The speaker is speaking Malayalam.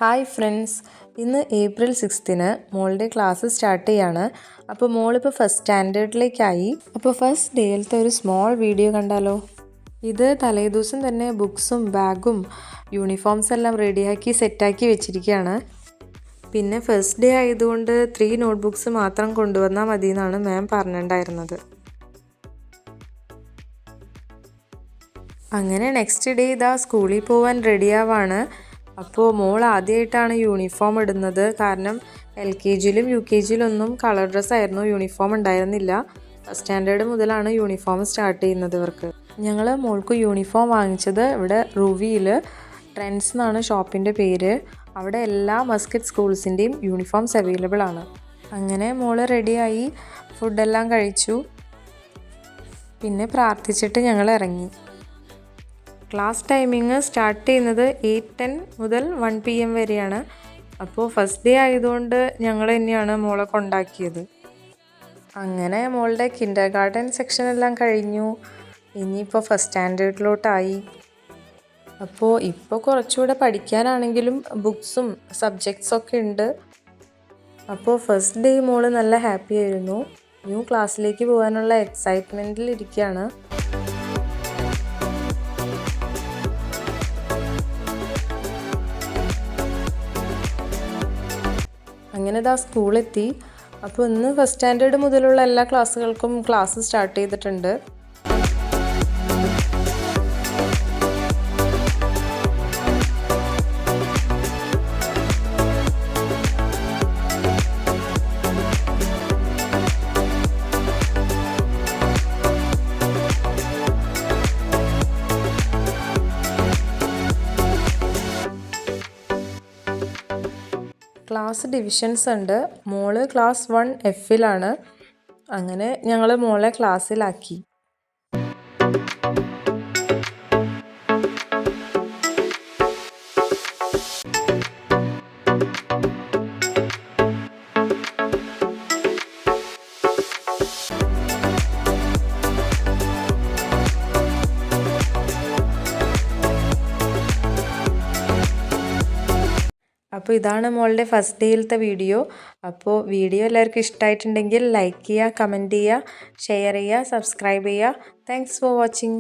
ഹായ് ഫ്രണ്ട്സ്, ഇന്ന് ഏപ്രിൽ 6 മോളുടെ ക്ലാസ് സ്റ്റാർട്ട് ചെയ്യാണ്. അപ്പോൾ മോളിപ്പോൾ ഫസ്റ്റ് സ്റ്റാൻഡേർഡിലേക്കായി. അപ്പോൾ ഫസ്റ്റ് ഡേയിലത്തെ ഒരു സ്മോൾ വീഡിയോ കണ്ടാലോ. ഇത് തലേദിവസം തന്നെ ബുക്സും ബാഗും യൂണിഫോംസ് എല്ലാം റെഡിയാക്കി സെറ്റാക്കി വെച്ചിരിക്കുകയാണ്. പിന്നെ ഫസ്റ്റ് ഡേ ആയതുകൊണ്ട് 3 നോട്ട്ബുക്സ് മാത്രം കൊണ്ടുവന്നാൽ മതി എന്നാണ് മാം പറഞ്ഞിട്ടുണ്ടായിരുന്നത്. അങ്ങനെ നെക്സ്റ്റ് ഡേ ഇതാ സ്കൂളിൽ പോകാൻ റെഡിയാവാണ്. അപ്പോൾ മോൾ ആദ്യമായിട്ടാണ് യൂണിഫോം ഇടുന്നത്. കാരണം LKGയിലും UKGയിലൊന്നും കളർ ഡ്രസ്സായിരുന്നു, യൂണിഫോം ഉണ്ടായിരുന്നില്ല. ഫസ്റ്റ് സ്റ്റാൻഡേർഡ് മുതലാണ് യൂണിഫോം സ്റ്റാർട്ട് ചെയ്യുന്നത് ഇവർക്ക്. ഞങ്ങൾ മോൾക്ക് യൂണിഫോം വാങ്ങിച്ചത് ഇവിടെ റുവിയിൽ ട്രെൻഡ്സ് എന്നാണ് ഷോപ്പിൻ്റെ പേര്. അവിടെ എല്ലാ മസ്കറ്റ് സ്കൂൾസിൻ്റെയും യൂണിഫോംസ് അവൈലബിൾ ആണ്. അങ്ങനെ മോള് റെഡിയായി, ഫുഡെല്ലാം കഴിച്ചു. പിന്നെ പ്രാർത്ഥിച്ചിട്ട് ഞങ്ങൾ ഇറങ്ങി. ക്ലാസ് ടൈമിങ് സ്റ്റാർട്ട് ചെയ്യുന്നത് 8:10 മുതൽ 1 PM വരെയാണ്. അപ്പോൾ ഫസ്റ്റ് ഡേ ആയതുകൊണ്ട് ഞങ്ങൾ തന്നെയാണ് മോളെ കൊണ്ടാക്കിയത്. അങ്ങനെ മോളുടെ കിൻഡർ ഗാർഡൻ സെക്ഷനെല്ലാം കഴിഞ്ഞു. ഇനിയിപ്പോൾ ഫസ്റ്റ് സ്റ്റാൻഡേർഡിലോട്ടായി. അപ്പോൾ ഇപ്പോൾ കുറച്ചുകൂടെ പഠിക്കാനാണെങ്കിലും ബുക്സും സബ്ജക്ട്സൊക്കെ ഉണ്ട്. അപ്പോൾ ഫസ്റ്റ് ഡേ മോള് നല്ല ഹാപ്പി ആയിരുന്നു. ന്യൂ ക്ലാസ്സിലേക്ക് പോകാനുള്ള എക്സൈറ്റ്മെൻറ്റിൽ ഇരിക്കുകയാണ്. അങ്ങനെ ഇതാ സ്കൂളെത്തി. അപ്പോൾ ഇന്ന് ഫസ്റ്റ് സ്റ്റാൻഡേർഡ് മുതലുള്ള എല്ലാ ക്ലാസ്സുകൾക്കും ക്ലാസ് സ്റ്റാർട്ട് ചെയ്തിട്ടുണ്ട്. ക്ലാസ് ഡിവിഷൻസ് ഉണ്ട്. മോള് ക്ലാസ് 1Fലാണ്. അങ്ങനെ ഞങ്ങൾ മോളെ ക്ലാസ്സിലാക്കി. അപ്പോൾ ഇതാണ് മോളുടെ ഫസ്റ്റ് ഡേയിലത്തെ വീഡിയോ. അപ്പോൾ വീഡിയോ എല്ലാവർക്കും ഇഷ്ടമായിട്ടുണ്ടെങ്കിൽ ലൈക്ക് ചെയ്യുക, കമൻറ്റ് ചെയ്യുക, ഷെയർ ചെയ്യുക, സബ്സ്ക്രൈബ് ചെയ്യുക. Thanks for watching.